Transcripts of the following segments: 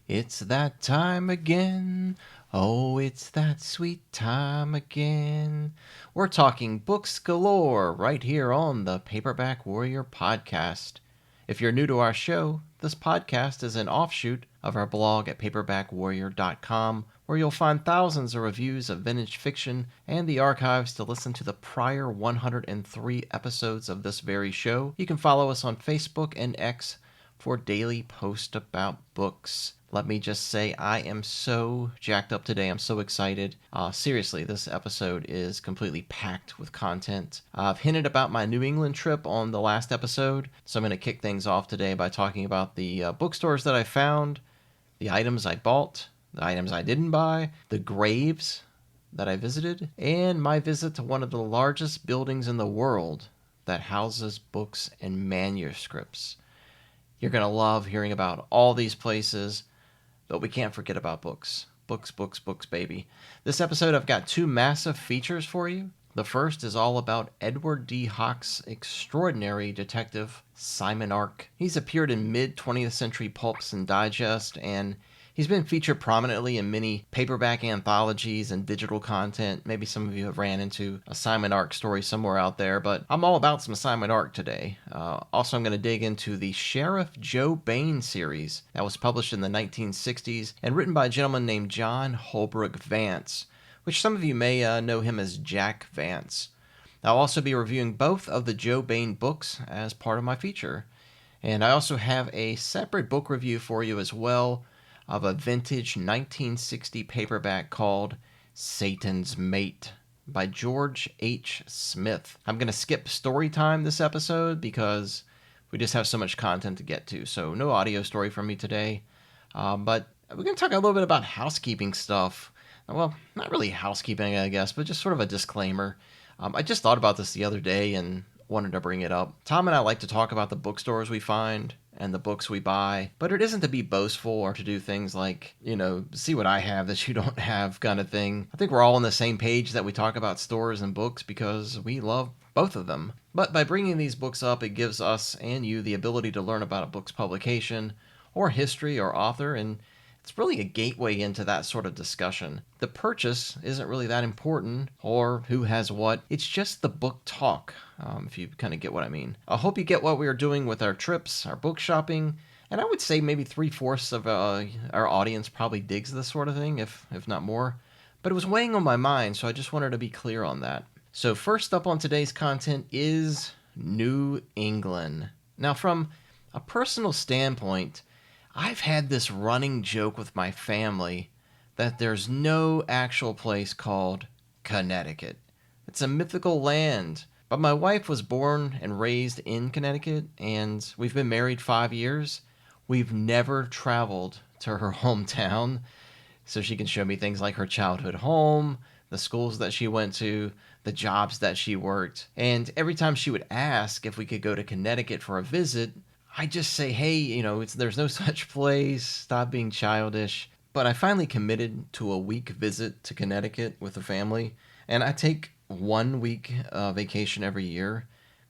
It's that time again. Oh, it's that sweet time again. We're talking books galore right here on the Paperback Warrior podcast. If you're new to our show, this podcast is an offshoot of our blog at paperbackwarrior.com, where you'll find thousands of reviews of vintage fiction and the archives to listen to the prior 103 episodes of this very show. You can follow us on Facebook and X for daily posts about books. Let me just say, I am so jacked up today. I'm so excited. Seriously, this episode is completely packed with content. I've hinted about my New England trip on the last episode, so I'm going to kick things off today by talking about the bookstores that I found, the items I bought, the items I didn't buy, the graves that I visited, and my visit to one of the largest buildings in the world that houses books and manuscripts. You're going to love hearing about all these places, but we can't forget about books. Books, books, books, baby. This episode, I've got two massive features for you. The first is all about Edward D. Hawkes' extraordinary detective, Simon Ark. He's appeared in mid-20th century pulps and digest, and he's been featured prominently in many paperback anthologies and digital content. Maybe some of you have ran into a Simon Ark story somewhere out there, but I'm all about some Simon Ark today. Also, I'm going to dig into the Sheriff Joe Bain series that was published in the 1960s and written by a gentleman named John Holbrook Vance, which some of you may know him as Jack Vance. I'll also be reviewing both of the Joe Bain books as part of my feature. And I also have a separate book review for you as well of a vintage 1960 paperback called Satan's Mate by George H. Smith. I'm going to skip story time this episode because we just have so much content to get to. So no audio story from me today. But we're going to talk a little bit about housekeeping stuff. Well, not really housekeeping, I guess, but just sort of a disclaimer. I just thought about this the other day and wanted to bring it up. Tom and I like to talk about the bookstores we find and the books we buy, but it isn't to be boastful or to do things like, see what I have that you don't have kind of thing. I think we're all on the same page that we talk about stores and books because we love both of them. But by bringing these books up, it gives us and you the ability to learn about a book's publication or history or author, and it's really a gateway into that sort of discussion. The purchase isn't really that important, or who has what. It's just the book talk, if you kind of get what I mean. I hope you get what we are doing with our trips, our book shopping, and I would say maybe 3/4 of our audience probably digs this sort of thing, if not more. But it was weighing on my mind, so I just wanted to be clear on that. So first up on today's content is New England. Now, from a personal standpoint, I've had this running joke with my family that there's no actual place called Connecticut. It's a mythical land. But my wife was born and raised in Connecticut, and we've been married 5 years. We've never traveled to her hometown, so she can show me things like her childhood home, the schools that she went to, the jobs that she worked. And every time she would ask if we could go to Connecticut for a visit, I just say, hey, there's no such place, stop being childish. But I finally committed to a week visit to Connecticut with the family, and I take 1 week vacation every year,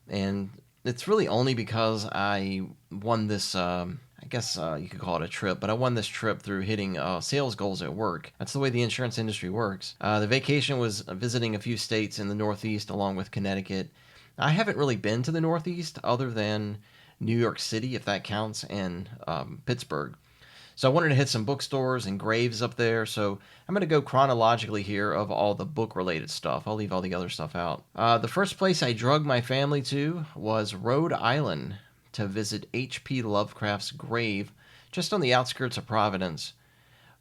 and it's really only because I won this, I guess you could call it a trip, but I won this trip through hitting sales goals at work. That's the way the insurance industry works. The vacation was visiting a few states in the Northeast along with Connecticut. I haven't really been to the Northeast other than New York City, if that counts, and Pittsburgh. So I wanted to hit some bookstores and graves up there, so I'm going to go chronologically here of all the book-related stuff. I'll leave all the other stuff out. The first place I drugged my family to was Rhode Island to visit H.P. Lovecraft's grave just on the outskirts of Providence.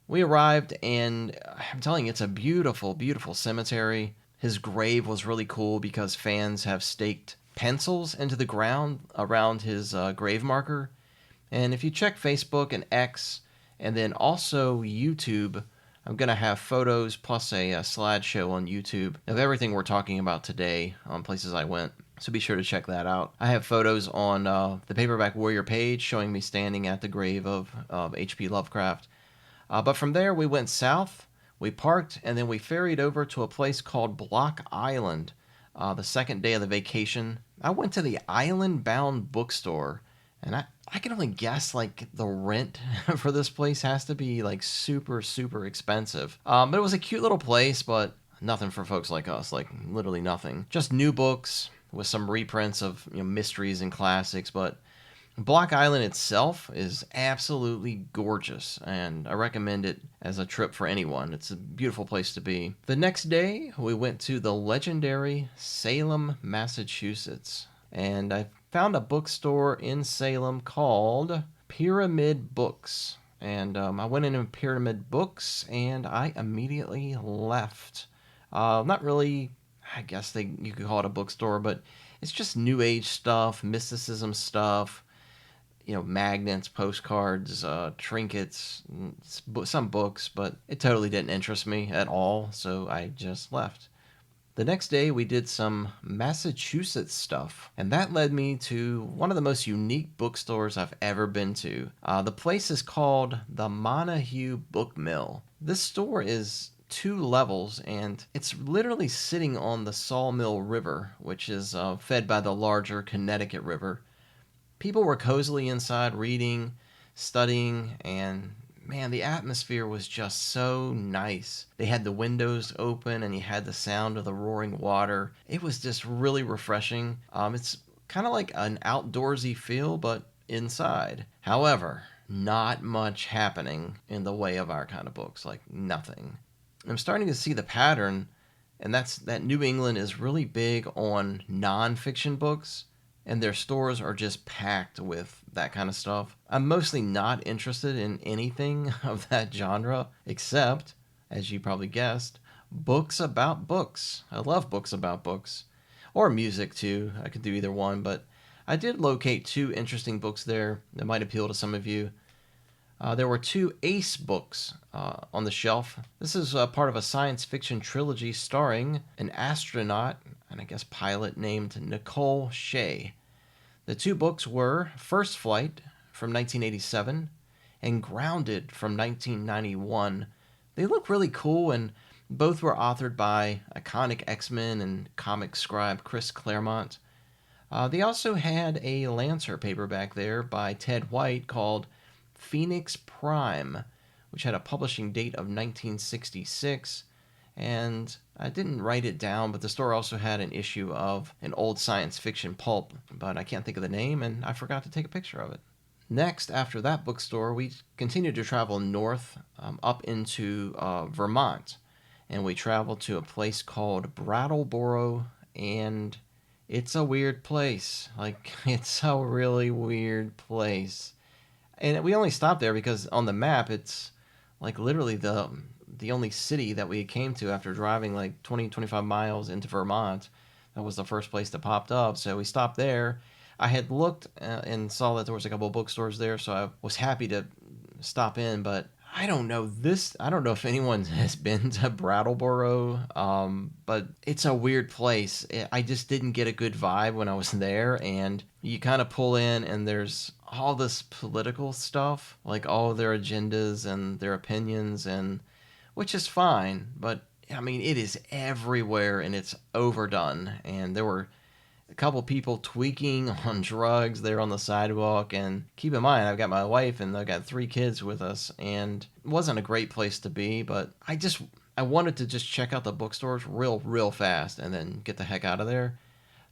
We arrived, and I'm telling you, it's a beautiful, beautiful cemetery. His grave was really cool because fans have staked pencils into the ground around his grave marker. And if you check Facebook and X, and then also YouTube, I'm going to have photos plus a slideshow on YouTube of everything we're talking about today on places I went. So be sure to check that out. I have photos on the Paperback Warrior page showing me standing at the grave of H.P. Lovecraft. But from there, we went south, we parked, and then we ferried over to a place called Block Island. The second day of the vacation, I went to the Island Bound bookstore And I can only guess like the rent for this place has to be like super, super expensive. But it was a cute little place, but nothing for folks like us, like literally nothing. Just new books with some reprints of mysteries and classics, but Block Island itself is absolutely gorgeous, and I recommend it as a trip for anyone. It's a beautiful place to be. The next day, we went to the legendary Salem, Massachusetts, and I found a bookstore in Salem called Pyramid Books. And I went into Pyramid Books, and I immediately left. Not really, I guess you could call it a bookstore, but it's just new age stuff, mysticism stuff, magnets, postcards, trinkets, some books, but it totally didn't interest me at all, so I just left. The next day, we did some Massachusetts stuff, and that led me to one of the most unique bookstores I've ever been to. The place is called the Montague Book Mill. This store is 2 levels, and it's literally sitting on the Sawmill River, which is fed by the larger Connecticut River. People were cozily inside reading, studying, and man, the atmosphere was just so nice. They had the windows open and you had the sound of the roaring water. It was just really refreshing. It's kind of like an outdoorsy feel, but inside. However, not much happening in the way of our kind of books, like nothing. I'm starting to see the pattern, and that's that New England is really big on nonfiction books, and their stores are just packed with that kind of stuff. I'm mostly not interested in anything of that genre, except, as you probably guessed, books about books. I love books about books. Or music, too. I could do either one, but I did locate 2 interesting books there that might appeal to some of you. There were 2 Ace books on the shelf. This is part of a science fiction trilogy starring an astronaut and I guess pilot named Nicole Shea. The 2 books were First Flight from 1987 and Grounded from 1991. They look really cool, and both were authored by iconic X-Men and comic scribe Chris Claremont. They also had a Lancer paperback there by Ted White called Phoenix Prime, which had a publishing date of 1966. And I didn't write it down, but the store also had an issue of an old science fiction pulp, but I can't think of the name, and I forgot to take a picture of it. Next, after that bookstore, we continued to travel north up into Vermont, and we traveled to a place called Brattleboro, and it's a weird place. Like, it's a really weird place. And we only stopped there because on the map, it's like literally the only city that we came to after driving like 25 miles into Vermont. That was the first place that popped up. So we stopped there. I had looked and saw that there was a couple of bookstores there, so I was happy to stop in. But I don't know I don't know if anyone has been to Brattleboro, but it's a weird place. I just didn't get a good vibe when I was there, and you kind of pull in and there's all this political stuff, like all of their agendas and their opinions, and which is fine, but I mean, it is everywhere and it's overdone. And there were a couple people tweaking on drugs there on the sidewalk. And keep in mind, I've got my wife and I've got 3 kids with us, and it wasn't a great place to be, but I wanted to just check out the bookstores real fast and then get the heck out of there.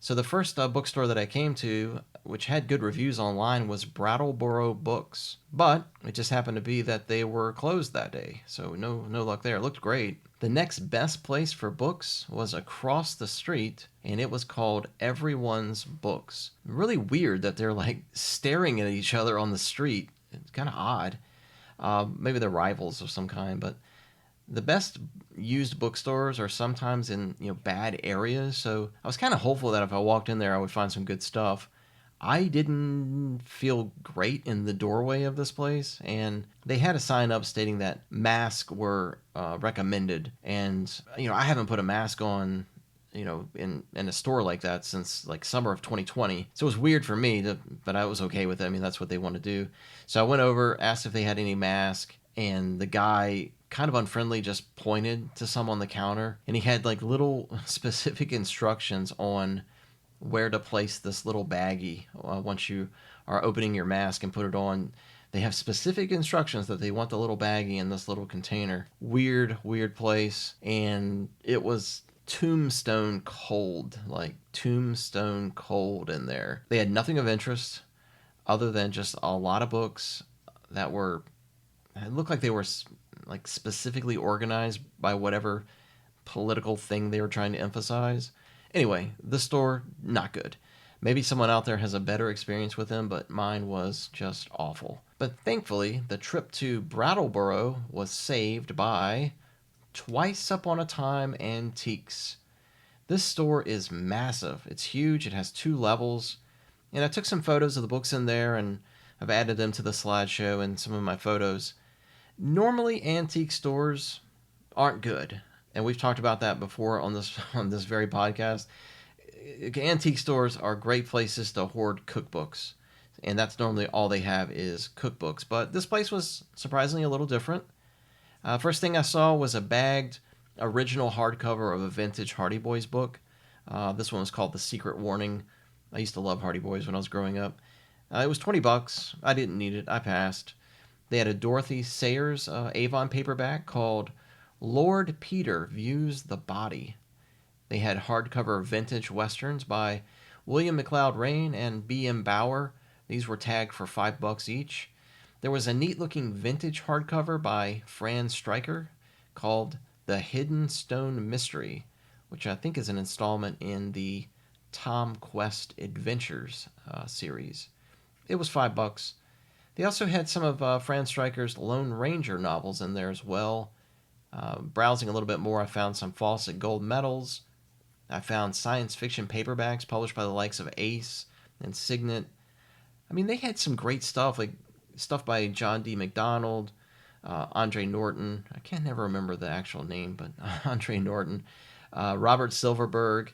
So the first bookstore that I came to, which had good reviews online, was Brattleboro Books. But it just happened to be that they were closed that day, so no luck there. It looked great. The next best place for books was across the street, and it was called Everyone's Books. Really weird that they're like staring at each other on the street. It's kind of odd. Maybe they're rivals of some kind, but the best used bookstores are sometimes in bad areas, so I was kind of hopeful that if I walked in there I would find some good stuff. I didn't feel great in the doorway of this place, and they had a sign up stating that masks were recommended, and I haven't put a mask on in a store like that since like summer of 2020. So it was weird for me, but I was okay with it. I mean, that's what they want to do. So I went over, asked if they had any mask, and the guy kind of unfriendly just pointed to some on the counter, and he had like little specific instructions on where to place this little baggie once you are opening your mask and put it on. They have specific instructions that they want the little baggie in this little container. Weird, weird place. And it was tombstone cold, like tombstone cold in there. They had nothing of interest other than just a lot of books that were, it looked like they were like specifically organized by whatever political thing they were trying to emphasize. Anyway, the store, not good. Maybe someone out there has a better experience with them, but mine was just awful. But thankfully, the trip to Brattleboro was saved by Twice Upon a Time Antiques. This store is massive. It's huge. It has 2 levels. And I took some photos of the books in there, and I've added them to the slideshow and some of my photos. Normally, antique stores aren't good, and we've talked about that before on this very podcast. Antique stores are great places to hoard cookbooks, and that's normally all they have is cookbooks. But this place was surprisingly a little different. First thing I saw was a bagged original hardcover of a vintage Hardy Boys book. This one was called The Secret Warning. I used to love Hardy Boys when I was growing up. It was $20. I didn't need it. I passed. They had a Dorothy Sayers Avon paperback called Lord Peter Views the Body. They had hardcover vintage westerns by William McLeod Rain and B.M. Bauer. These were tagged for $5 each. There was a neat-looking vintage hardcover by Fran Stryker called The Hidden Stone Mystery, which I think is an installment in the Tom Quest Adventures series. It was $5. They also had some of Fran Stryker's Lone Ranger novels in there as well. Browsing a little bit more, I found some Fawcett Gold medals. I found science fiction paperbacks published by the likes of Ace and Signet. I mean, they had some great stuff, like stuff by John D. MacDonald, Andre Norton. I can't never remember the actual name, but Andre Norton. Robert Silverberg.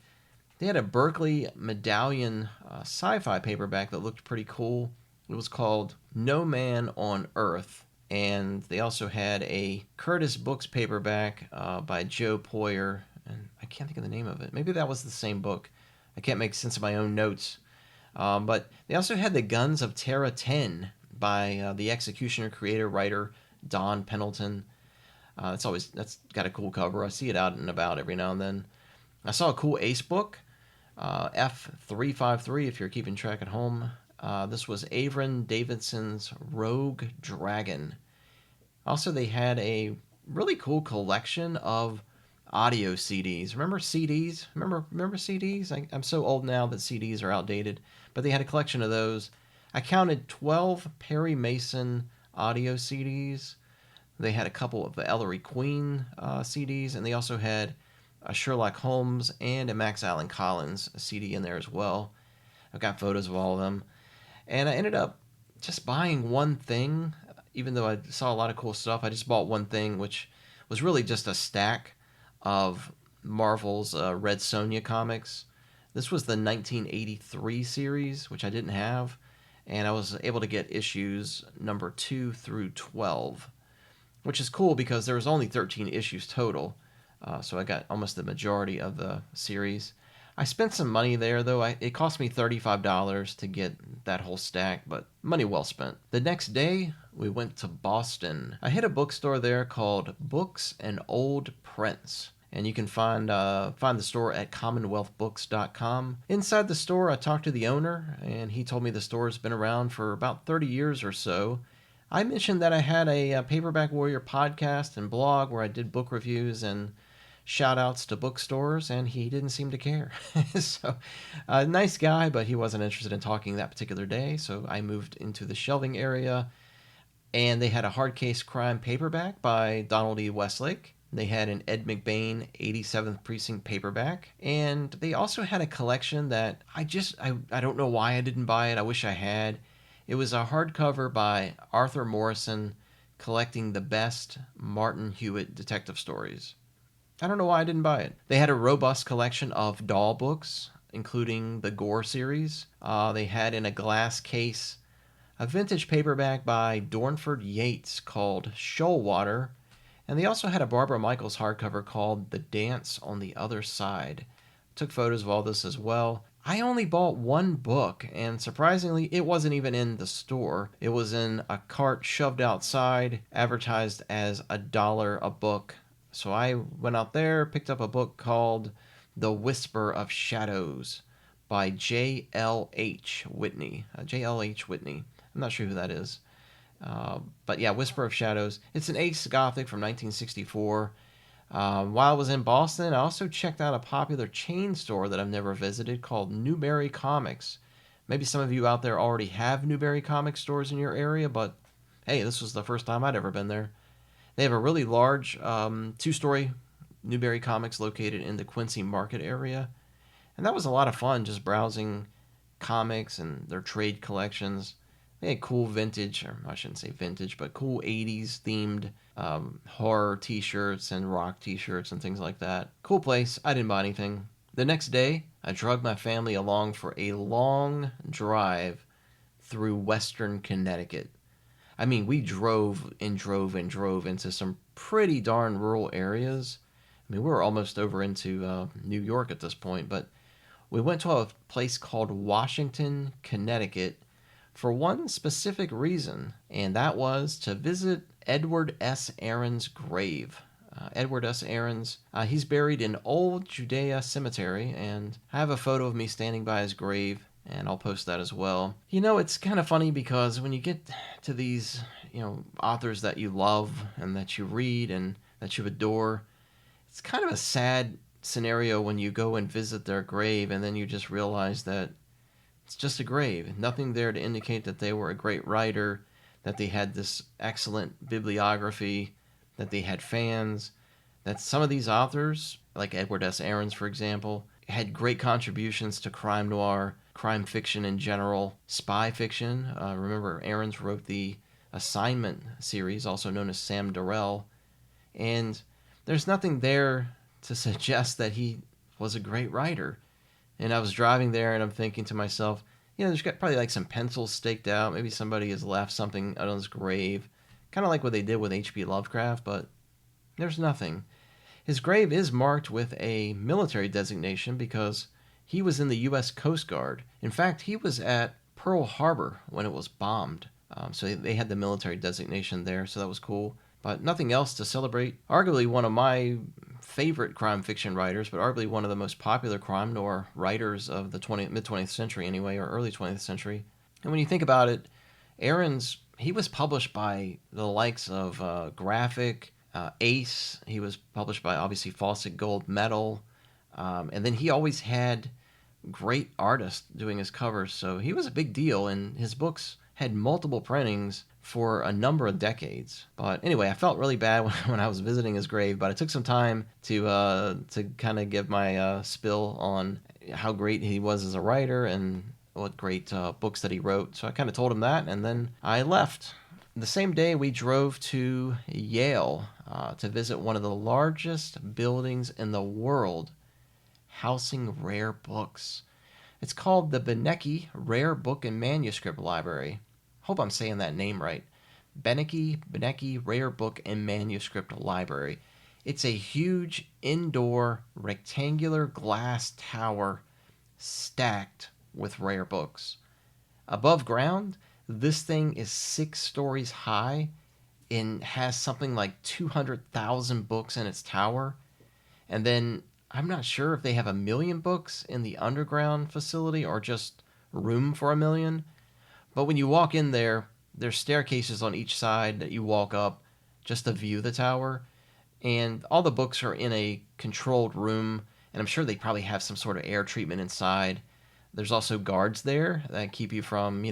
They had a Berkeley Medallion sci-fi paperback that looked pretty cool. It was called No Man on Earth. And they also had a Curtis Books paperback by Joe Poyer. And I can't think of the name of it. Maybe that was the same book. I can't make sense of my own notes. But they also had The Guns of Terra 10 by the Executioner creator writer Don Pendleton. That's got a cool cover. I see it out and about every now and then. I saw a cool Ace book, F353 if you're keeping track at home. This was Avron Davidson's Rogue Dragon. Also, they had a really cool collection of audio CDs. Remember CDs? Remember CDs? I'm so old now that CDs are outdated. But they had a collection of those. I counted 12 Perry Mason audio CDs. They had a couple of the Ellery Queen CDs, and they also had a Sherlock Holmes and a Max Allan Collins CD in there as well. I've got photos of all of them. And I ended up just buying one thing, even though I saw a lot of cool stuff. I just bought one thing, which was really just a stack of Marvel's Red Sonja comics. This was the 1983 series, which I didn't have, and I was able to get issues number 2 through 12, which is cool because there was only 13 issues total, so I got almost the majority of the series. I spent some money there, though. It cost me $35 to get that whole stack, but money well spent. The next day, we went to Boston. I hit a bookstore there called Books and Old Prints, and you can find the store at commonwealthbooks.com. Inside the store, I talked to the owner, and he told me the store has been around for about 30 years or so. I mentioned that I had a Paperback Warrior podcast and blog where I did book reviews and shout outs to bookstores, and he didn't seem to care. So, nice guy, but he wasn't interested in talking that particular day, so I moved into the shelving area, and they had a hard case crime paperback by Donald E. Westlake. They had an Ed McBain 87th Precinct paperback, and they also had a collection that I don't know why I didn't buy it. I wish I had. It was a hardcover by Arthur Morrison collecting the best Martin Hewitt detective stories. I don't know why I didn't buy it. They had a robust collection of doll books, including the Gore series. They had in a glass case a vintage paperback by Dornford Yates called Shoalwater, and they also had a Barbara Michaels hardcover called The Dance on the Other Side. Took photos of all this as well. I only bought one book, and surprisingly, it wasn't even in the store. It was in a cart shoved outside, advertised as $1 a book. So I went out there, picked up a book called The Whisper of Shadows by J.L.H. Whitney. J.L.H. Whitney. I'm not sure who that is. But yeah, Whisper of Shadows. It's an Ace Gothic from 1964. While I was in Boston, I also checked out a popular chain store that I've never visited called Newberry Comics. Maybe some of you out there already have Newberry Comic stores in your area, but hey, this was the first time I'd ever been there. They have a really large two-story Newberry Comics located in the Quincy Market area, and that was a lot of fun just browsing comics and their trade collections. They had cool vintage, or I shouldn't say vintage, but cool 80s themed horror t shirts and rock t shirts and things like that. Cool place. I didn't buy anything. The next day, I dragged my family along for a long drive through western Connecticut. I mean, we drove and drove and drove into some pretty darn rural areas. I mean, we were almost over into New York at this point, but we went to a place called Washington, Connecticut for one specific reason, and that was to visit Edward S. Aaron's grave. Edward S. Aaron's, he's buried in Old Judea Cemetery, and I have a photo of me standing by his grave, and I'll post that as well. You know, it's kind of funny because when you get to these, authors that you love and that you read and that you adore, it's kind of a sad scenario when you go and visit their grave and then you just realize that it's just a grave. Nothing there to indicate that they were a great writer, that they had this excellent bibliography, that they had fans, that some of these authors, like Edward S. Aarons, for example, had great contributions to crime noir, crime fiction in general, spy fiction. Remember, Aarons wrote the Assignment series, also known as Sam Darrell, and there's nothing there to suggest that he was a great writer. And I was driving there and I'm thinking to myself, there's got probably like some pencils staked out. Maybe somebody has left something out on his grave. Kind of like what they did with H.P. Lovecraft, but there's nothing. His grave is marked with a military designation because he was in the U.S. Coast Guard. In fact, he was at Pearl Harbor when it was bombed. So they had the military designation there, so that was cool. But nothing else to celebrate. Arguably one of my favorite crime fiction writers, but arguably one of the most popular crime noir writers of the mid-20th century anyway, or early 20th century. And when you think about it, Aarons, he was published by the likes of Graphic, Ace. He was published by, obviously, Fawcett Gold Medal. And then he always had great artists doing his covers, so he was a big deal, and his books had multiple printings for a number of decades. But anyway, I felt really bad when I was visiting his grave, but I took some time to kind of give my spill on how great he was as a writer and what great books that he wrote. So I kind of told him that, and then I left. The same day, we drove to Yale to visit one of the largest buildings in the world housing rare books. It's called the Beinecke Rare Book and Manuscript Library. Hope I'm saying that name right. Beinecke Rare Book and Manuscript Library. It's a huge indoor rectangular glass tower stacked with rare books. Above ground, this thing is 6 stories high and has something like 200,000 books in its tower. And then I'm not sure if they have 1,000,000 books in the underground facility or just room for 1,000,000. But when you walk in there, there's staircases on each side that you walk up just to view the tower. And all the books are in a controlled room, and I'm sure they probably have some sort of air treatment inside. There's also guards there that keep you from,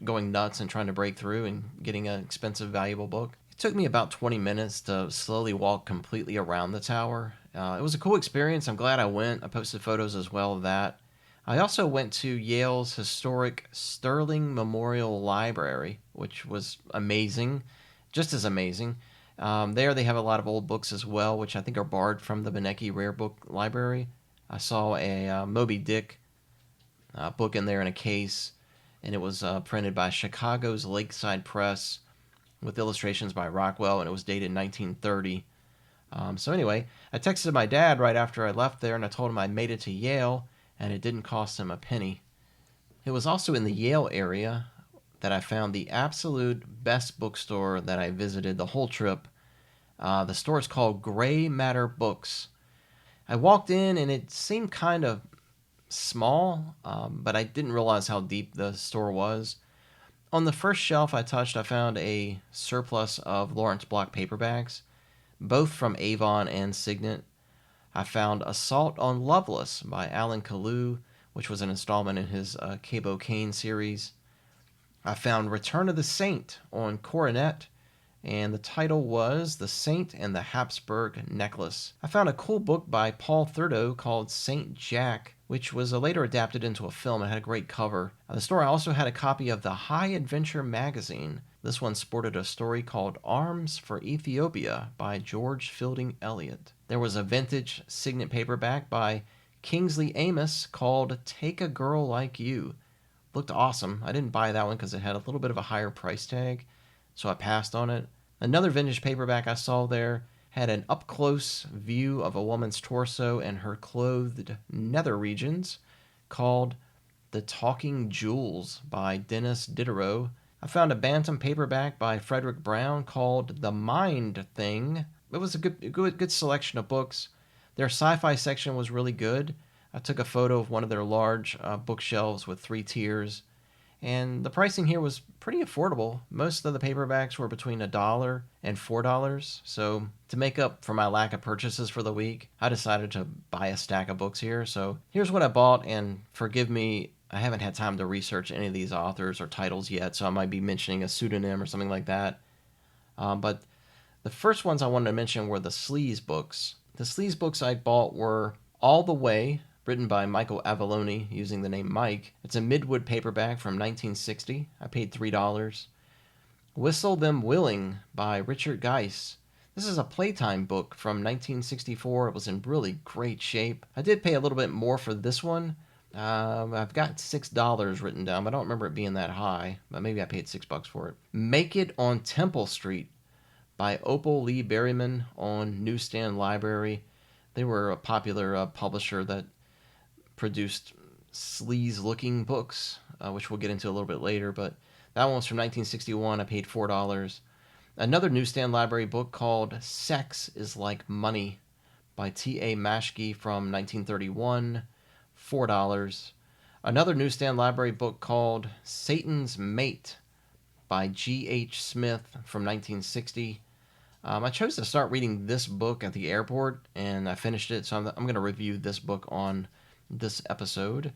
going nuts and trying to break through and getting an expensive, valuable book. It took me about 20 minutes to slowly walk completely around the tower. It was a cool experience. I'm glad I went. I posted photos as well of that. I also went to Yale's historic Sterling Memorial Library, which was amazing, just as amazing. There they have a lot of old books as well, which I think are borrowed from the Beinecke Rare Book Library. I saw a Moby Dick book in there in a case, and it was printed by Chicago's Lakeside Press with illustrations by Rockwell, and it was dated 1930. So anyway, I texted my dad right after I left there, and I told him I made it to Yale, and it didn't cost him a penny. It was also in the Yale area that I found the absolute best bookstore that I visited the whole trip. The store is called Gray Matter Books. I walked in and it seemed kind of small, but I didn't realize how deep the store was. On the first shelf I touched, I found a surplus of Lawrence Block paperbacks, both from Avon and Signet. I found Assault on Loveless by Alan Kalu, which was an installment in his Cabo Kane series. I found Return of the Saint on Coronet, and the title was The Saint and the Habsburg Necklace. I found a cool book by Paul Thurdo called Saint Jack, which was later adapted into a film and had a great cover. The store also had a copy of the High Adventure magazine. This one sported a story called Arms for Ethiopia by George Fielding Eliot. There was a vintage Signet paperback by Kingsley Amis called Take a Girl Like You. Looked awesome. I didn't buy that one because it had a little bit of a higher price tag, so I passed on it. Another vintage paperback I saw there had an up-close view of a woman's torso and her clothed nether regions called The Talking Jewels by Dennis Diderot. I found a Bantam paperback by Frederick Brown called The Mind Thing. It was a good selection of books. Their sci-fi section was really good. I took a photo of one of their large bookshelves with 3 tiers, and the pricing here was pretty affordable. Most of the paperbacks were between $1 and $4, so to make up for my lack of purchases for the week, I decided to buy a stack of books here. So here's what I bought, and forgive me, I haven't had time to research any of these authors or titles yet, so I might be mentioning a pseudonym or something like that. But the first ones I wanted to mention were the Sleaze books. The Sleaze books I bought were All the Way, written by Michael Avallone using the name Mike. It's a Midwood paperback from 1960. I paid $3. Whistle Them Willing by Richard Geiss. This is a Playtime book from 1964. It was in really great shape. I did pay a little bit more for this one. I've got $6 written down, but I don't remember it being that high. But maybe I paid $6 for it. Make It on Temple Street by Opal Lee Berryman on Newsstand Library. They were a popular publisher that produced sleaze-looking books, which we'll get into a little bit later, but that one was from 1961. I paid $4. Another Newsstand Library book called Sex is Like Money by T.A. Maschke from 1931, $4. Another Newsstand Library book called Satan's Mate by G.H. Smith from 1960. I chose to start reading this book at the airport, and I finished it, so I'm going to review this book on this episode.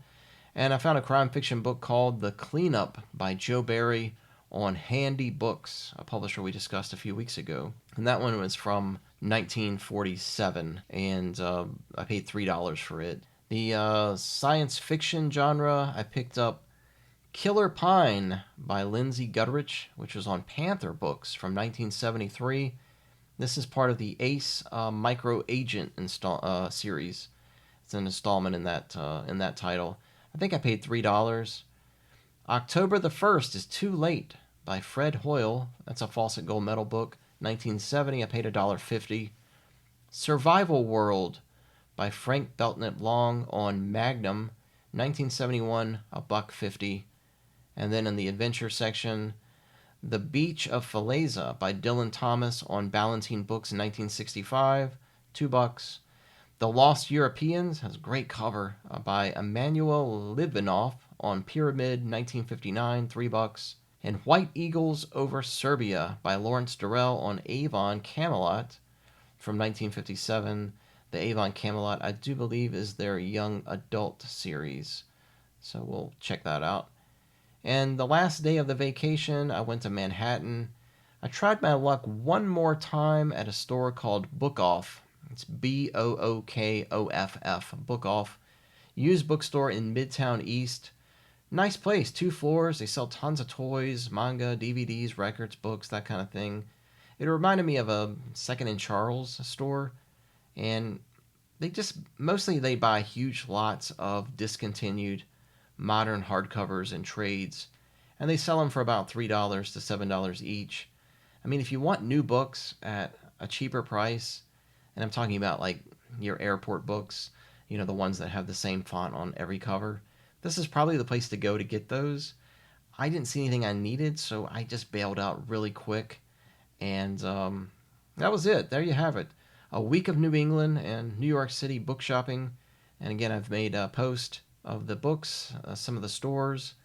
And I found a crime fiction book called The Cleanup by Joe Barry on Handy Books, a publisher we discussed a few weeks ago. And that one was from 1947, and I paid $3 for it. The science fiction genre, I picked up Killer Pine by Lindsay Gutteridge, which was on Panther Books from 1973. This is part of the Ace Micro Agent series. It's an installment in that title. I think I paid $3. October the 1st is Too Late by Fred Hoyle. That's a Fawcett Gold Medal book. 1970, I paid $1.50. Survival World by Frank Belknap Long on Magnum. 1971, $1.50. And then in the adventure section, The Beach of Falaise by Dylan Thomas on Ballantine Books in 1965, $2. The Lost Europeans has a great cover by Emmanuel Litvinov on Pyramid 1959, $3. And White Eagles Over Serbia by Lawrence Durrell on Avon Camelot from 1957. The Avon Camelot, I do believe, is their young adult series. So we'll check that out. And the last day of the vacation, I went to Manhattan. I tried my luck one more time at a store called Book Off. It's Bookoff, Book Off. Used bookstore in Midtown East. Nice place, 2 floors. They sell tons of toys, manga, DVDs, records, books, that kind of thing. It reminded me of a Second and Charles store. And mostly they buy huge lots of discontinued modern hardcovers and trades. And they sell them for about $3 to $7 each. I mean, if you want new books at a cheaper price, and I'm talking about like your airport books, the ones that have the same font on every cover. This is probably the place to go to get those. I didn't see anything I needed, so I just bailed out really quick. And that was it. There you have it. A week of New England and New York City book shopping. And again, I've made a post of the books, some of the stores,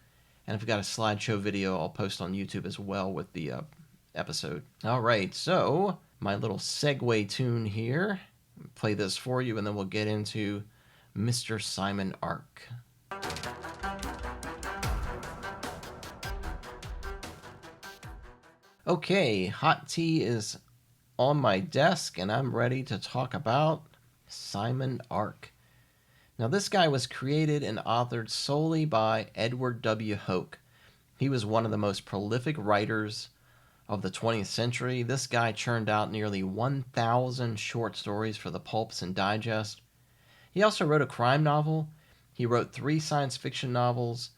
and I've got a slideshow video I'll post on YouTube as well with the episode. All right, so my little segue tune here. Play this for you, and then we'll get into Mr. Simon Ark. Okay, hot tea is on my desk, and I'm ready to talk about Simon Ark. Now, this guy was created and authored solely by Edward W. Hoke. He was one of the most prolific writers of the 20th century. This guy churned out nearly 1,000 short stories for the pulps and digest. He also wrote a crime novel. He wrote 3 science fiction novels.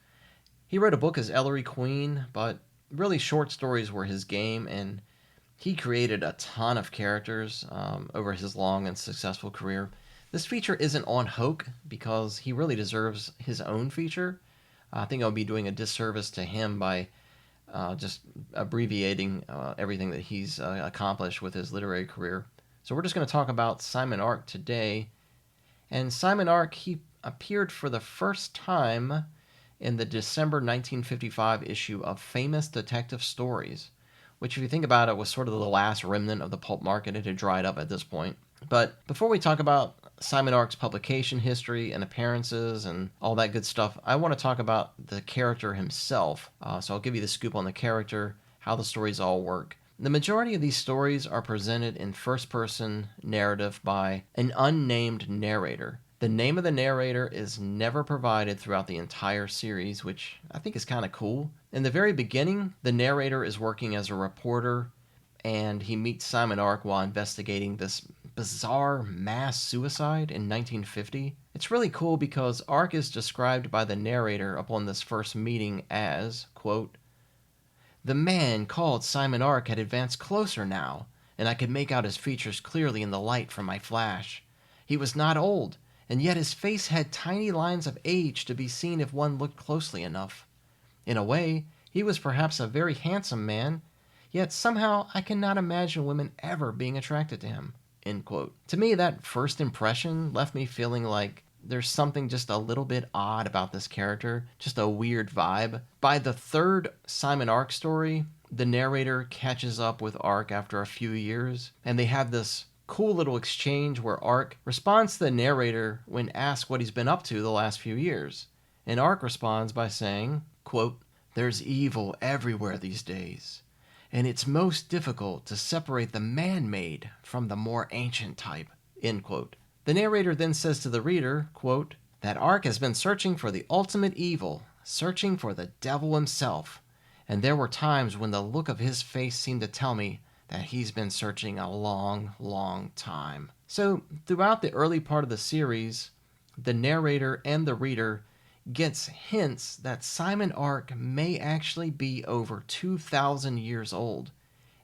He wrote a book as Ellery Queen, but really short stories were his game, and he created a ton of characters over his long and successful career. This feature isn't on Hoke because he really deserves his own feature. I think I'll be doing a disservice to him by just abbreviating everything that he's accomplished with his literary career. So we're just going to talk about Simon Ark today. And Simon Ark, he appeared for the first time in the December 1955 issue of Famous Detective Stories, which, if you think about it, was sort of the last remnant of the pulp market. It had dried up at this point. But before we talk about Simon Ark's publication history and appearances and all that good stuff, I want to talk about the character himself. So I'll give you the scoop on the character, how the stories all work. The majority of these stories are presented in first-person narrative by an unnamed narrator. The name of the narrator is never provided throughout the entire series, which I think is kind of cool. In the very beginning, the narrator is working as a reporter, and he meets Simon Ark while investigating this bizarre mass suicide in 1950. It's really cool because Ark is described by the narrator upon this first meeting as, quote, "The man called Simon Ark had advanced closer now, and I could make out his features clearly in the light from my flash. He was not old, and yet his face had tiny lines of age to be seen if one looked closely enough. In a way, he was perhaps a very handsome man, yet somehow I cannot imagine women ever being attracted to him." End quote. To me, that first impression left me feeling like there's something just a little bit odd about this character, just a weird vibe. By the third Simon Ark story, the narrator catches up with Ark after a few years, and they have this cool little exchange where Ark responds to the narrator when asked what he's been up to the last few years. And Ark responds by saying, quote, "There's evil everywhere these days, and it's most difficult to separate the man-made from the more ancient type." End quote. The narrator then says to the reader, quote, "That Ark has been searching for the ultimate evil, searching for the devil himself, and there were times when the look of his face seemed to tell me that he's been searching a long, long time." So throughout the early part of the series, the narrator and the reader gets hints that Simon Ark may actually be over 2,000 years old,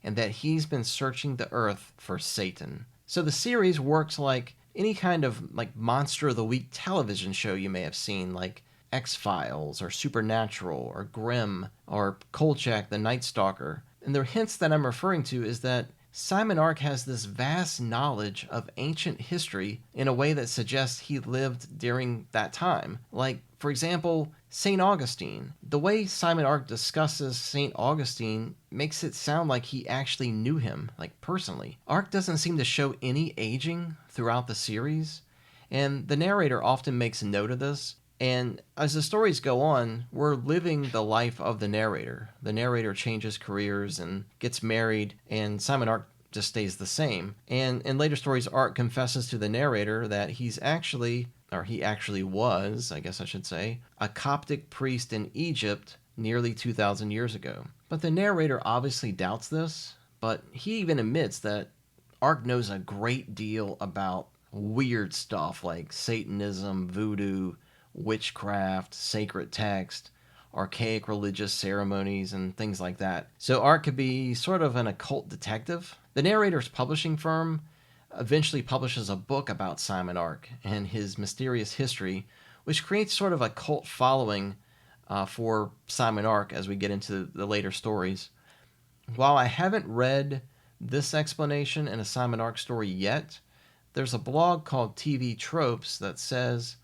and that he's been searching the earth for Satan. So the series works like any kind of Monster of the Week television show you may have seen, like X-Files or Supernatural or Grimm or Kolchak the Night Stalker. And the hints that I'm referring to is that Simon Ark has this vast knowledge of ancient history in a way that suggests he lived during that time. Like, for example, St. Augustine. The way Simon Ark discusses St. Augustine makes it sound like he actually knew him, personally. Ark doesn't seem to show any aging throughout the series, and the narrator often makes note of this. And as the stories go on, we're living the life of the narrator. The narrator changes careers and gets married, and Simon Ark just stays the same. And in later stories, Ark confesses to the narrator that he actually was, I guess I should say, a Coptic priest in Egypt nearly 2,000 years ago. But the narrator obviously doubts this, but he even admits that Ark knows a great deal about weird stuff like Satanism, voodoo, witchcraft, sacred text, archaic religious ceremonies, and things like that. So Ark could be sort of an occult detective. The narrator's publishing firm eventually publishes a book about Simon Ark and his mysterious history, which creates sort of a cult following for Simon Ark as we get into the later stories. While I haven't read this explanation in a Simon Ark story yet, there's a blog called TV Tropes that says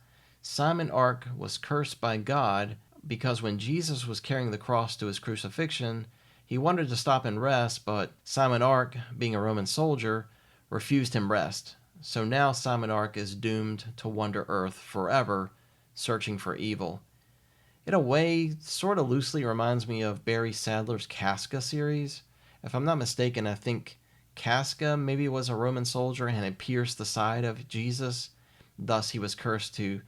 Simon Ark was cursed by God because when Jesus was carrying the cross to his crucifixion, he wanted to stop and rest, but Simon Ark, being a Roman soldier, refused him rest. So now Simon Ark is doomed to wander Earth forever, searching for evil. In a way, sort of loosely reminds me of Barry Sadler's Casca series. If I'm not mistaken, I think Casca maybe was a Roman soldier and had pierced the side of Jesus. Thus, he was cursed to,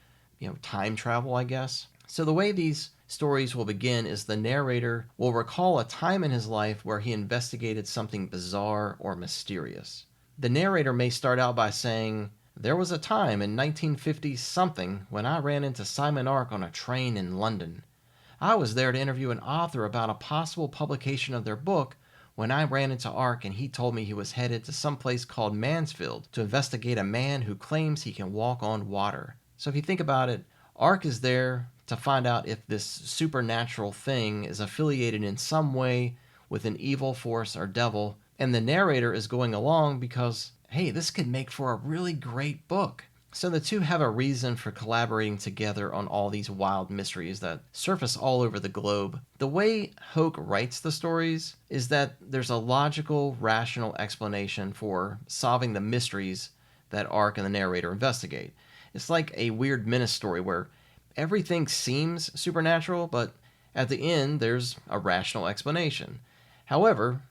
time travel, I guess. So the way these stories will begin is the narrator will recall a time in his life where he investigated something bizarre or mysterious. The narrator may start out by saying, "There was a time in 1950 something when I ran into Simon Ark on a train in London. I was there to interview an author about a possible publication of their book when I ran into Ark and he told me he was headed to some place called Mansfield to investigate a man who claims he can walk on water." So if you think about it, Ark is there to find out if this supernatural thing is affiliated in some way with an evil force or devil, and the narrator is going along because, hey, this could make for a really great book. So the two have a reason for collaborating together on all these wild mysteries that surface all over the globe. The way Hoke writes the stories is that there's a logical, rational explanation for solving the mysteries that Ark and the narrator investigate. It's like a weird menace story where everything seems supernatural, but at the end there's a rational explanation. However,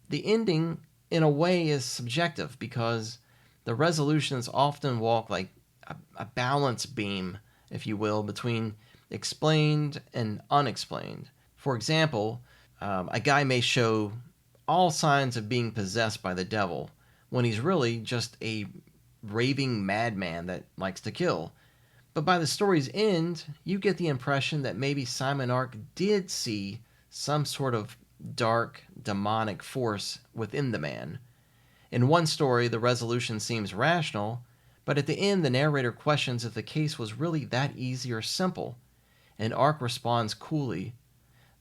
the ending in a way is subjective because the resolutions often walk like a balance beam, if you will, between explained and unexplained. For example, a guy may show all signs of being possessed by the devil when he's really just a raving madman that likes to kill. But by the story's end, you get the impression that maybe Simon Ark did see some sort of dark, demonic force within the man. In one story, the resolution seems rational, but at the end, the narrator questions if the case was really that easy or simple, and Ark responds coolly,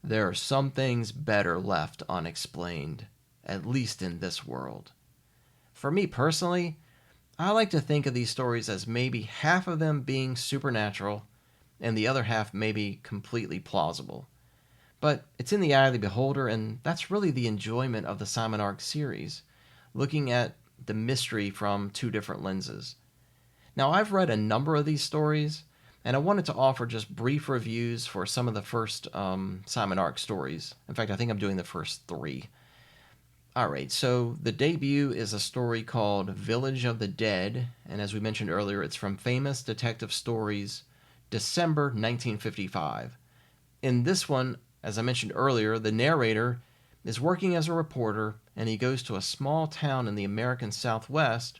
"There are some things better left unexplained, at least in this world." For me personally, I like to think of these stories as maybe half of them being supernatural and the other half maybe completely plausible. But it's in the eye of the beholder, and that's really the enjoyment of the Simon Ark series, looking at the mystery from two different lenses. Now, I've read a number of these stories, and I wanted to offer just brief reviews for some of the first Simon Ark stories. In fact, I think I'm doing the first three. Alright, so the debut is a story called Village of the Dead, and as we mentioned earlier, it's from Famous Detective Stories, December 1955. In this one, as I mentioned earlier, the narrator is working as a reporter, and he goes to a small town in the American Southwest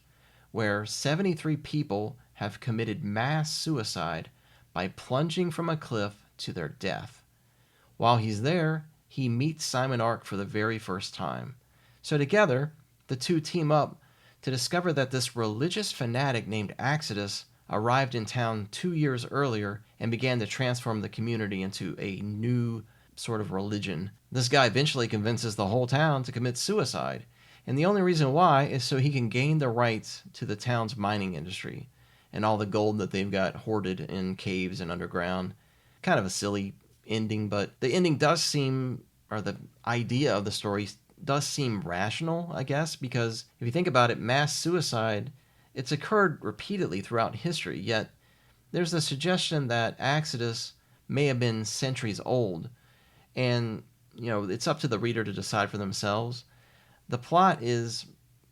where 73 people have committed mass suicide by plunging from a cliff to their death. While he's there, he meets Simon Ark for the very first time. So together, the two team up to discover that this religious fanatic named Exodus arrived in town 2 years earlier and began to transform the community into a new sort of religion. This guy eventually convinces the whole town to commit suicide, and the only reason why is so he can gain the rights to the town's mining industry and all the gold that they've got hoarded in caves and underground. Kind of a silly ending, but the ending does seem, or the idea of the story does seem rational, I guess, because if you think about it, mass suicide, it's occurred repeatedly throughout history, yet there's the suggestion that Exodus may have been centuries old, and, it's up to the reader to decide for themselves. The plot is,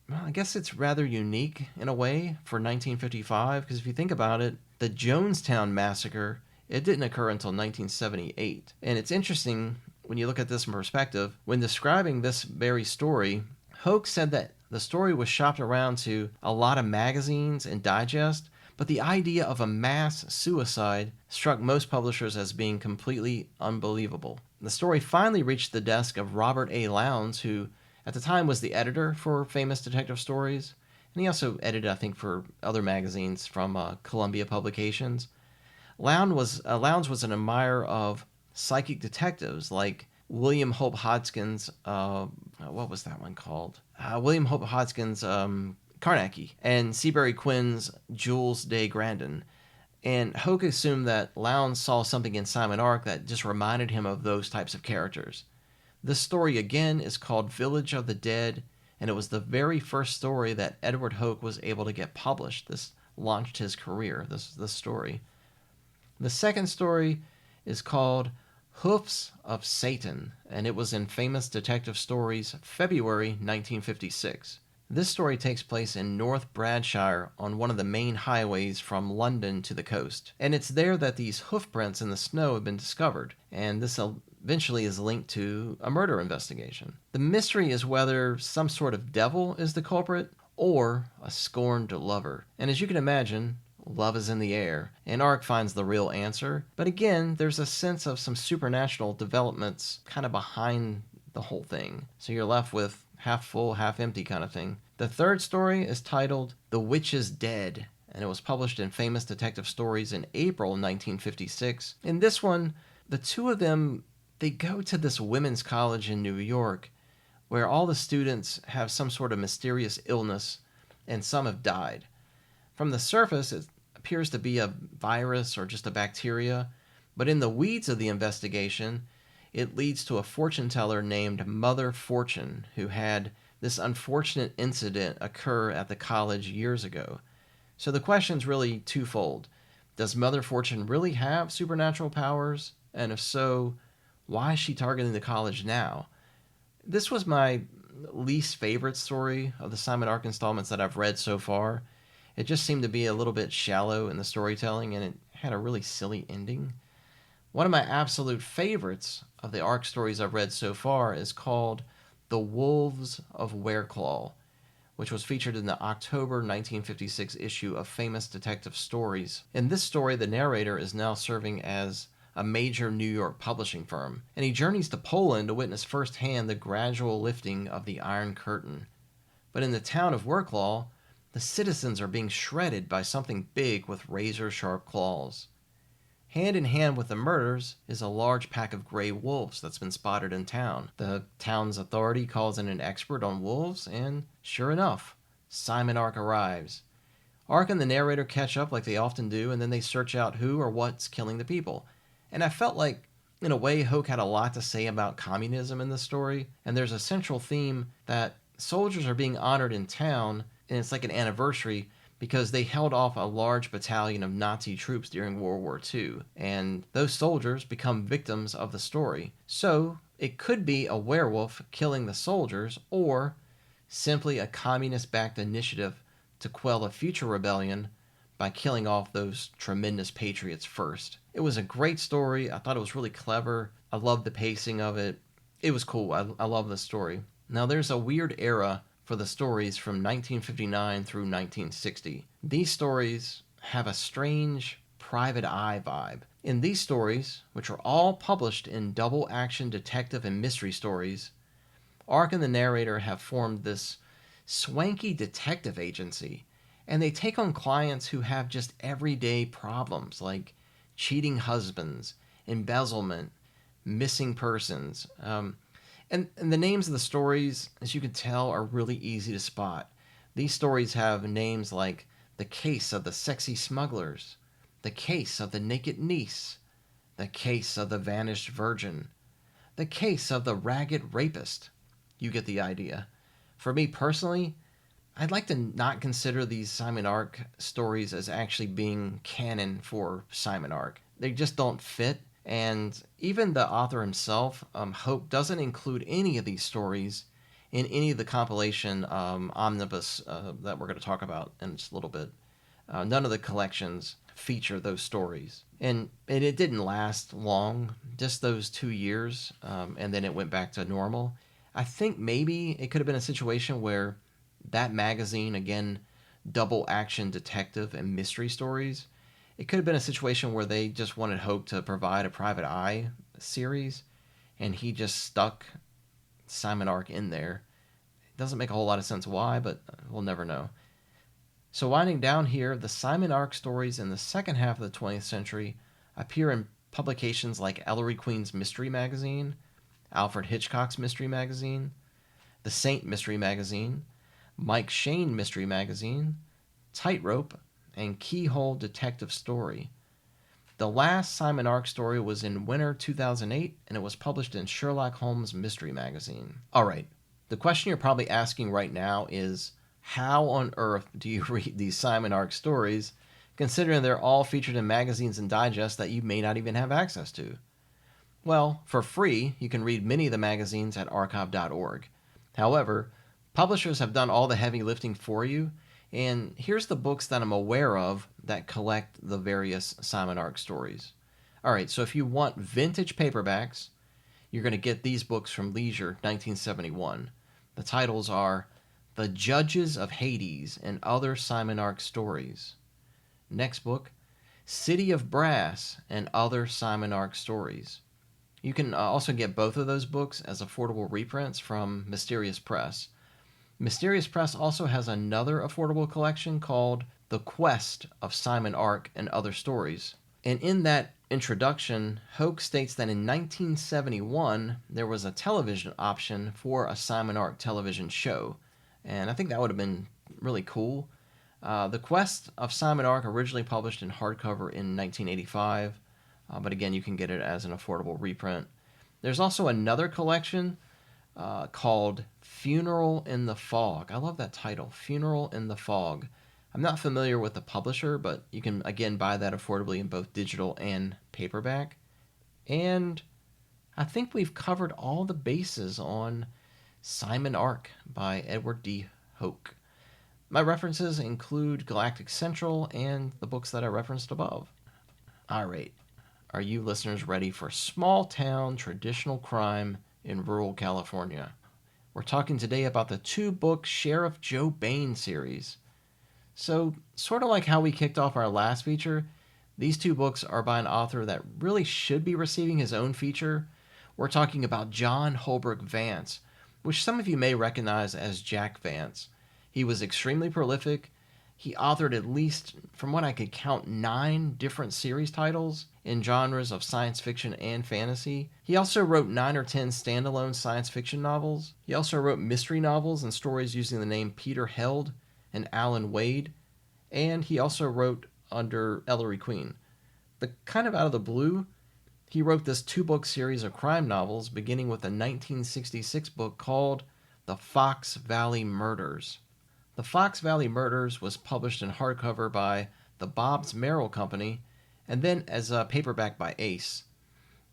well, I guess it's rather unique in a way for 1955, because if you think about it, the Jonestown Massacre, it didn't occur until 1978, and it's interesting when you look at this in perspective. When describing this very story, Hoke said that the story was shopped around to a lot of magazines and digests, but the idea of a mass suicide struck most publishers as being completely unbelievable. The story finally reached the desk of Robert A. Lowndes, who at the time was the editor for Famous Detective Stories, And he also edited, I think, for other magazines from Columbia Publications. Lowndes was an admirer of psychic detectives like William Hope Hodgkin's, what was that one called? William Hope Hodgkin's Carnacki, and Seabury Quinn's Jules de Grandin. And Hoke assumed that Lowndes saw something in Simon Ark that just reminded him of those types of characters. This story again is called Village of the Dead, and it was the very first story that Edward Hoke was able to get published. This launched his career, this story. The second story is called Hoofs of Satan, and it was in Famous Detective Stories, February 1956. This story takes place in North Bradshire on one of the main highways from London to the coast. And it's there that these hoof prints in the snow have been discovered, and this eventually is linked to a murder investigation. The mystery is whether some sort of devil is the culprit or a scorned lover. And as you can imagine, love is in the air, and Ark finds the real answer. But again, there's a sense of some supernatural developments kind of behind the whole thing. So you're left with half full, half empty kind of thing. The third story is titled The Witch is Dead, and it was published in Famous Detective Stories in April 1956. In this one, the two of them, they go to this women's college in New York where all the students have some sort of mysterious illness and some have died. From the surface, it appears to be a virus or just a bacteria, but in the weeds of the investigation, it leads to a fortune teller named Mother Fortune, who had this unfortunate incident occur at the college years ago. So the question's really twofold. Does Mother Fortune really have supernatural powers? And if so, why is she targeting the college now? This was my least favorite story of the Simon Ark installments that I've read so far. It just seemed to be a little bit shallow in the storytelling, and it had a really silly ending. One of my absolute favorites of the Ark stories I've read so far is called The Wolves of Wereclaw, which was featured in the October 1956 issue of Famous Detective Stories. In this story, the narrator is now serving as a major New York publishing firm, and he journeys to Poland to witness firsthand the gradual lifting of the Iron Curtain. But in the town of Wereclaw, the citizens are being shredded by something big with razor-sharp claws. Hand in hand with the murders is a large pack of gray wolves that's been spotted in town. The town's authority calls in an expert on wolves, and sure enough, Simon Ark arrives. Ark and the narrator catch up like they often do, and then they search out who or what's killing the people. And I felt like, in a way, Hoke had a lot to say about communism in this story, and there's a central theme that soldiers are being honored in town, and it's like an anniversary because they held off a large battalion of Nazi troops during World War II, and those soldiers become victims of the story. So, it could be a werewolf killing the soldiers, or simply a communist-backed initiative to quell a future rebellion by killing off those tremendous patriots first. It was a great story. I thought it was really clever. I loved the pacing of it. It was cool. I love the story. Now, there's a weird era for the stories from 1959 through 1960. These stories have a strange private eye vibe. In these stories, which are all published in double action detective and mystery stories, Ark and the narrator have formed this swanky detective agency, and they take on clients who have just everyday problems like cheating husbands, embezzlement, missing persons. And the names of the stories, as you can tell, are really easy to spot. These stories have names like The Case of the Sexy Smugglers, The Case of the Naked Niece, The Case of the Vanished Virgin, The Case of the Ragged Rapist. You get the idea. For me personally, I'd like to not consider these Simon Ark stories as actually being canon for Simon Ark. They just don't fit. And even the author himself, Hope, doesn't include any of these stories in any of the compilation omnibus that we're going to talk about in just a little bit. None of the collections feature those stories. And it didn't last long, just those 2 years, and then it went back to normal. I think maybe it could have been a situation where that magazine, again, double action detective and mystery stories, it could have been a situation where they just wanted Hope to provide a private eye series, and he just stuck Simon Ark in there. It doesn't make a whole lot of sense why, but we'll never know. So, winding down here, the Simon Ark stories in the second half of the 20th century appear in publications like Ellery Queen's Mystery Magazine, Alfred Hitchcock's Mystery Magazine, The Saint Mystery Magazine, Mike Shane Mystery Magazine, Tightrope, and Keyhole Detective Story. The last Simon Ark story was in winter 2008, and it was published in Sherlock Holmes Mystery Magazine. Alright, the question you're probably asking right now is, how on earth do you read these Simon Ark stories, considering they're all featured in magazines and digests that you may not even have access to? Well, for free, you can read many of the magazines at archive.org. However, publishers have done all the heavy lifting for you, and here's the books that I'm aware of that collect the various Simon Ark stories. Alright, so if you want vintage paperbacks, you're going to get these books from Leisure, 1971. The titles are The Judges of Hades and Other Simon Ark Stories. Next book, City of Brass and Other Simon Ark Stories. You can also get both of those books as affordable reprints from Mysterious Press. Mysterious Press also has another affordable collection called The Quest of Simon Ark and Other Stories. And in that introduction, Hoke states that in 1971 there was a television option for a Simon Ark television show. And I think that would have been really cool. The Quest of Simon Ark originally published in hardcover in 1985, but again, you can get it as an affordable reprint. There's also another collection called Funeral in the Fog. I love that title, Funeral in the Fog. I'm not familiar with the publisher, but you can, again, buy that affordably in both digital and paperback. And I think we've covered all the bases on Simon Ark by Edward D. Hoke. My references include Galactic Central and the books that I referenced above. All right, are you listeners ready for small town traditional crime in rural California? We're talking today about the two-book Sheriff Joe Bain series. So, sort of like how we kicked off our last feature, these two books are by an author that really should be receiving his own feature. We're talking about John Holbrook Vance, which some of you may recognize as Jack Vance. He was extremely prolific. He authored at least, from what I could count, 9 different series titles in genres of science fiction and fantasy. He also wrote 9 or 10 standalone science fiction novels. He also wrote mystery novels and stories using the name Peter Held and Alan Wade. And he also wrote under Ellery Queen. But kind of out of the blue, he wrote this 2-book series of crime novels beginning with a 1966 book called The Fox Valley Murders. The Fox Valley Murders was published in hardcover by the Bobbs Merrill Company and then as a paperback by Ace.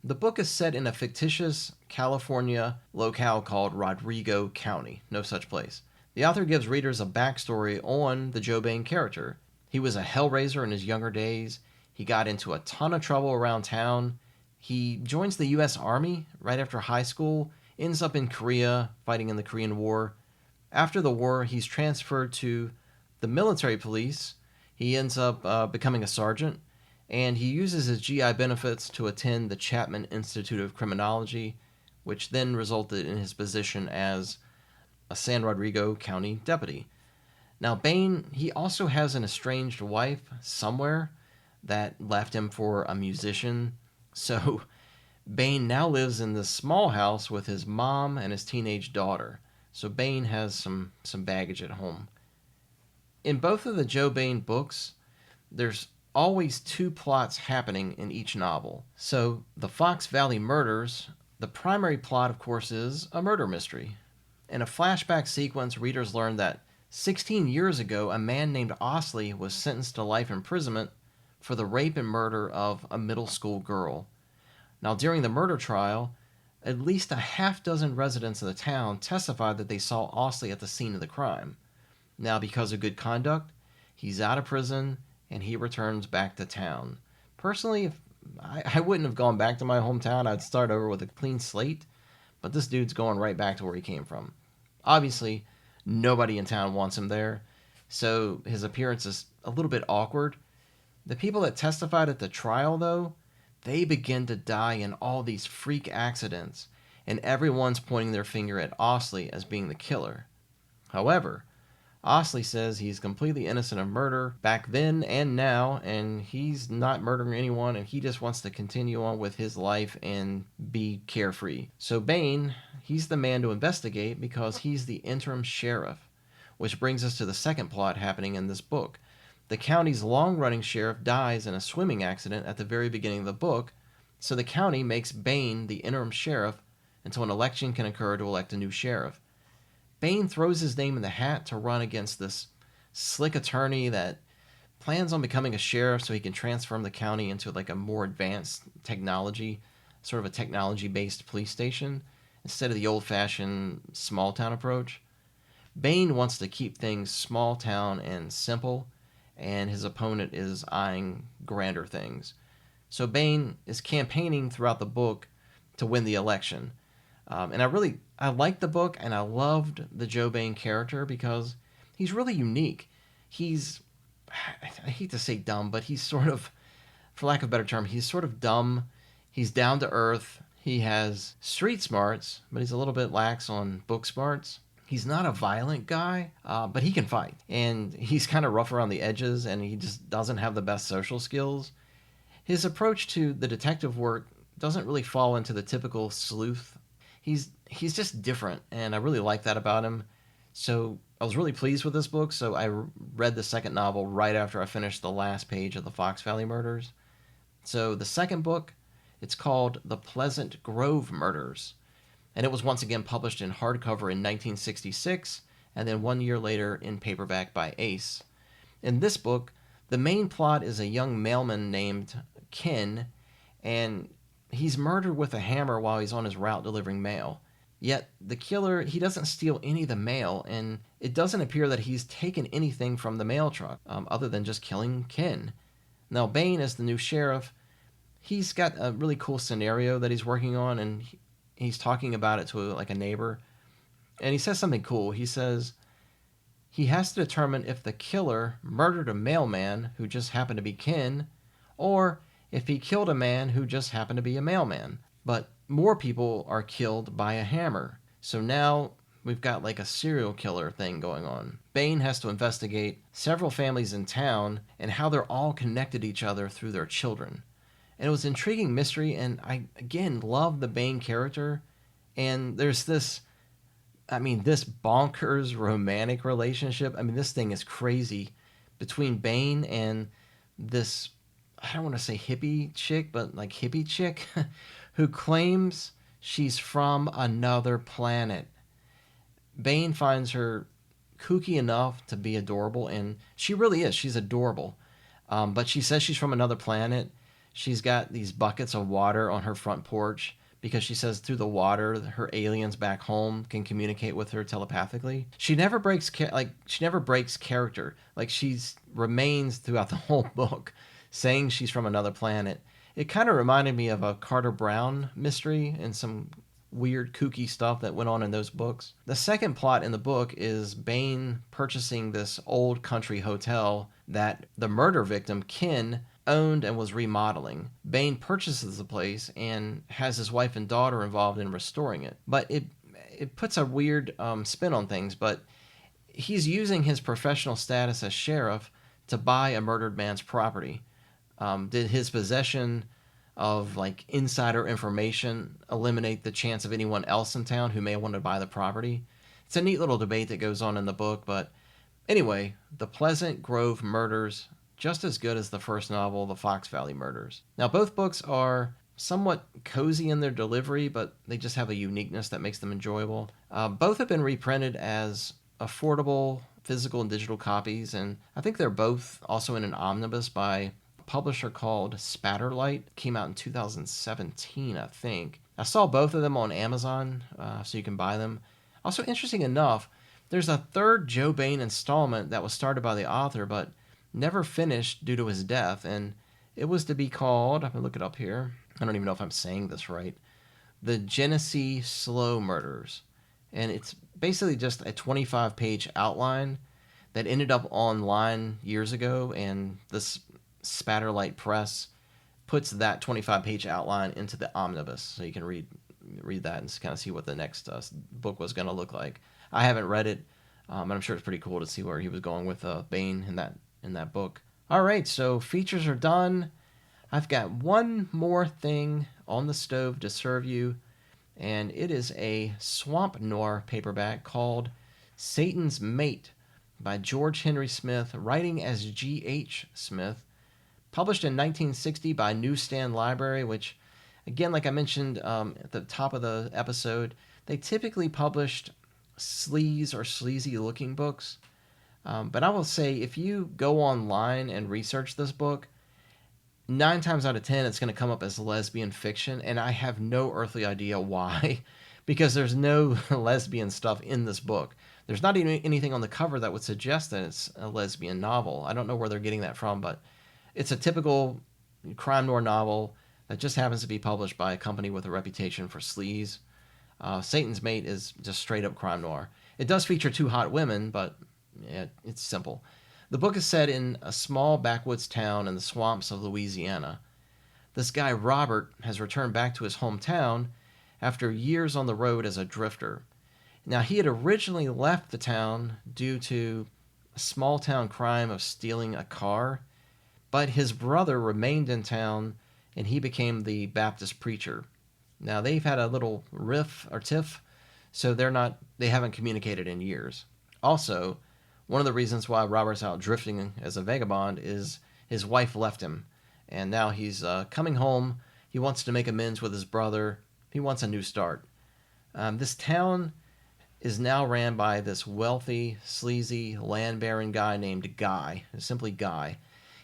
The book is set in a fictitious California locale called Rodrigo County, no such place. The author gives readers a backstory on the Joe Bain character. He was a hellraiser in his younger days. He got into a ton of trouble around town. He joins the U.S. Army right after high school, ends up in Korea fighting in the Korean War. After the war, he's transferred to the military police. He ends up becoming a sergeant, and he uses his GI benefits to attend the Chapman Institute of Criminology, which then resulted in his position as a San Rodrigo County deputy. Now, Bain, he also has an estranged wife somewhere that left him for a musician. So, Bain now lives in this small house with his mom and his teenage daughter. So Bain has some baggage at home. In both of the Joe Bain books, there's always 2 plots happening in each novel. So the Fox Valley Murders, the primary plot, of course, is a murder mystery. In a flashback sequence, readers learn that 16 years ago, a man named Osley was sentenced to life imprisonment for the rape and murder of a middle school girl. Now, during the murder trial, at least a half-dozen residents of the town testified that they saw Osley at the scene of the crime. Now, because of good conduct, he's out of prison and he returns back to town. Personally, if I wouldn't have gone back to my hometown. I'd start over with a clean slate, but this dude's going right back to where he came from. Obviously, nobody in town wants him there, so his appearance is a little bit awkward. The people that testified at the trial, though, they begin to die in all these freak accidents, and everyone's pointing their finger at Osley as being the killer. However, Osley says he's completely innocent of murder back then and now, and he's not murdering anyone, and he just wants to continue on with his life and be carefree. So Bain, he's the man to investigate because he's the interim sheriff, which brings us to the second plot happening in this book. The county's long-running sheriff dies in a swimming accident at the very beginning of the book, so the county makes Bain the interim sheriff until an election can occur to elect a new sheriff. Bain throws his name in the hat to run against this slick attorney that plans on becoming a sheriff so he can transform the county into like a more advanced technology, sort of a technology-based police station, instead of the old-fashioned small-town approach. Bain wants to keep things small-town and simple, and his opponent is eyeing grander things. So Bain is campaigning throughout the book to win the election. And I liked the book, and I loved the Joe Bain character because he's really unique. I hate to say dumb, but he's sort of, for lack of a better term, he's sort of dumb. He's down to earth. He has street smarts, but he's a little bit lax on book smarts. He's not a violent guy, but he can fight. And he's kind of rough around the edges, and he just doesn't have the best social skills. His approach to the detective work doesn't really fall into the typical sleuth. He's just different, and I really like that about him. So I was really pleased with this book, so I read the second novel right after I finished the last page of the Fox Valley Murders. So the second book, it's called The Pleasant Grove Murders, and it was once again published in hardcover in 1966, and then 1 year later in paperback by Ace. In this book, the main plot is a young mailman named Ken, and he's murdered with a hammer while he's on his route delivering mail. Yet the killer, he doesn't steal any of the mail, and it doesn't appear that he's taken anything from the mail truck other than just killing Ken. Now, Bain, as the new sheriff, he's got a really cool scenario that he's working on, and he's talking about it to like a neighbor. And he says something cool. He says he has to determine if the killer murdered a mailman who just happened to be Ken, or if he killed a man who just happened to be a mailman. But more people are killed by a hammer. So now we've got like a serial killer thing going on. Bain has to investigate several families in town and how they're all connected to each other through their children. And it was an intriguing mystery, and I, again, love the Bain character. And there's this bonkers romantic relationship. This thing is crazy between Bain and this, I don't want to say hippie chick, but like hippie chick who claims she's from another planet. Bain finds her kooky enough to be adorable, and she really is. She's adorable. But she says she's from another planet. She's got these buckets of water on her front porch because she says through the water her aliens back home can communicate with her telepathically. She never breaks character. Like, she's remains throughout the whole book saying she's from another planet. It kind of reminded me of a Carter Brown mystery and some weird kooky stuff that went on in those books. The second plot in the book is Bain purchasing this old country hotel that the murder victim, Ken, owned and was remodeling. Bain purchases the place and has his wife and daughter involved in restoring it. But it puts a weird spin on things, but he's using his professional status as sheriff to buy a murdered man's property. Did his possession of like insider information eliminate the chance of anyone else in town who may want to buy the property? It's a neat little debate that goes on in the book, but anyway, The Pleasant Grove Murders, just as good as the first novel, The Fox Valley Murders. Now, both books are somewhat cozy in their delivery, but they just have a uniqueness that makes them enjoyable. Both have been reprinted as affordable physical and digital copies, and I think they're both also in an omnibus by publisher called Spatterlight. Came out in 2017, I think. I saw both of them on Amazon, so you can buy them. Also, interesting enough, there's a third Joe Bain installment that was started by the author, but never finished due to his death, and it was to be called, I'm going to look it up here, I don't even know if I'm saying this right, The Genesee Slow Murders. And it's basically just a 25-page outline that ended up online years ago, and this Spatterlight Press puts that 25-page outline into the omnibus, so you can read that and kind of see what the next book was going to look like. I haven't read it. And I'm sure it's pretty cool to see where he was going with Bain in that book. All right, so features are done. I've got one more thing on the stove to serve you, and it is a swamp noir paperback called Satan's Mate by George Henry Smith, writing as G.H. Smith, published in 1960 by Newsstand Library, which, again, like I mentioned at the top of the episode, they typically published sleaze or sleazy looking books. But I will say, if you go online and research this book, 9 times out of 10, it's going to come up as lesbian fiction, and I have no earthly idea why, because there's no lesbian stuff in this book. There's not even anything on the cover that would suggest that it's a lesbian novel. I don't know where they're getting that from, but it's a typical crime noir novel that just happens to be published by a company with a reputation for sleaze. Satan's Mate is just straight up crime noir. It does feature 2 hot women, but yeah, it's simple. The book is set in a small backwoods town in the swamps of Louisiana. This guy, Robert, has returned back to his hometown after years on the road as a drifter. Now, he had originally left the town due to a small town crime of stealing a car, but his brother remained in town and he became the Baptist preacher. Now, they've had a little riff or tiff, so they haven't communicated in years. Also, one of the reasons why Robert's out drifting as a vagabond is his wife left him, and now he's coming home. He wants to make amends with his brother. He wants a new start. This town is now ran by this wealthy, sleazy, land-baron guy named Guy, simply Guy.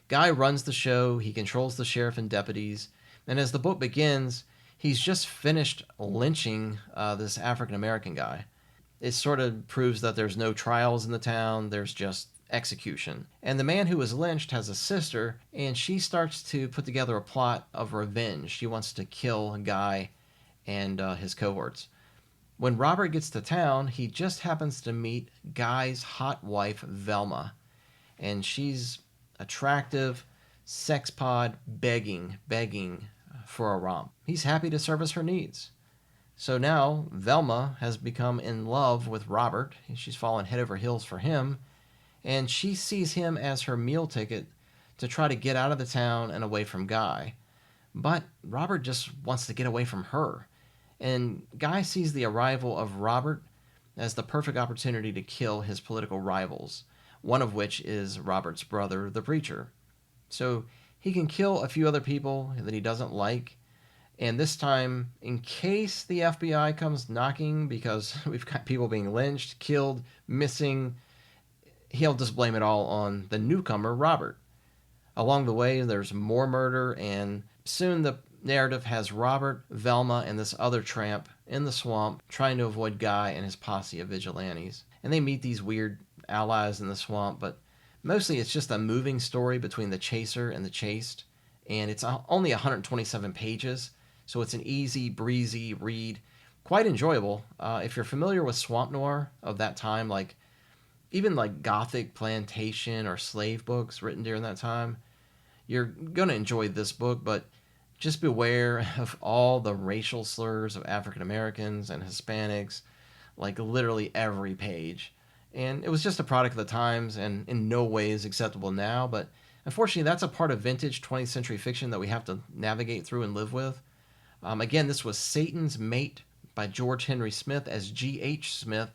Guy runs the show. He controls the sheriff and deputies, and as the book begins, he's just finished lynching this African-American guy. It sort of proves that there's no trials in the town, there's just execution. And the man who was lynched has a sister, and she starts to put together a plot of revenge. She wants to kill a guy and his cohorts. When Robert gets to town, he just happens to meet Guy's hot wife, Velma. And she's attractive, sex pod, begging for a romp. He's happy to service her needs. So now Velma has become in love with Robert. She's fallen head over heels for him, and she sees him as her meal ticket to try to get out of the town and away from Guy. But Robert just wants to get away from her, and Guy sees the arrival of Robert as the perfect opportunity to kill his political rivals, one of which is Robert's brother, the preacher. So he can kill a few other people that he doesn't like. And this time, in case the FBI comes knocking because we've got people being lynched, killed, missing, he'll just blame it all on the newcomer, Robert. Along the way, there's more murder, and soon the narrative has Robert, Velma, and this other tramp in the swamp trying to avoid Guy and his posse of vigilantes. And they meet these weird allies in the swamp, but mostly it's just a moving story between the chaser and the chased. And it's only 127 pages. So it's an easy, breezy read, quite enjoyable. If you're familiar with swamp noir of that time, like even like Gothic plantation or slave books written during that time, you're going to enjoy this book, but just beware of all the racial slurs of African Americans and Hispanics, like literally every page. And it was just a product of the times and in no way is acceptable now, but unfortunately that's a part of vintage 20th century fiction that we have to navigate through and live with. Again, this was Satan's Mate by George Henry Smith as G.H. Smith.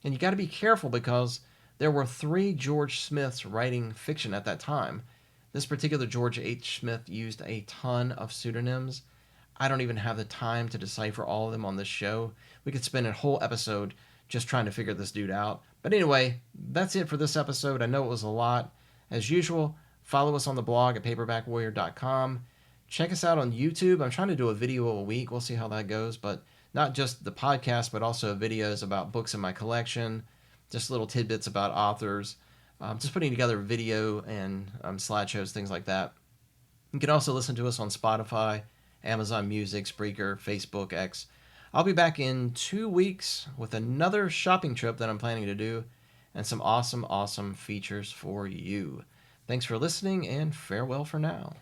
And you got to be careful because there were 3 George Smiths writing fiction at that time. This particular George H. Smith used a ton of pseudonyms. I don't even have the time to decipher all of them on this show. We could spend a whole episode just trying to figure this dude out. But anyway, that's it for this episode. I know it was a lot. As usual, follow us on the blog at paperbackwarrior.com. Check us out on YouTube. I'm trying to do a video a week. We'll see how that goes. But not just the podcast, but also videos about books in my collection, just little tidbits about authors, just putting together video and slideshows, things like that. You can also listen to us on Spotify, Amazon Music, Spreaker, Facebook, X. I'll be back in 2 weeks with another shopping trip that I'm planning to do and some awesome features for you. Thanks for listening, and farewell for now.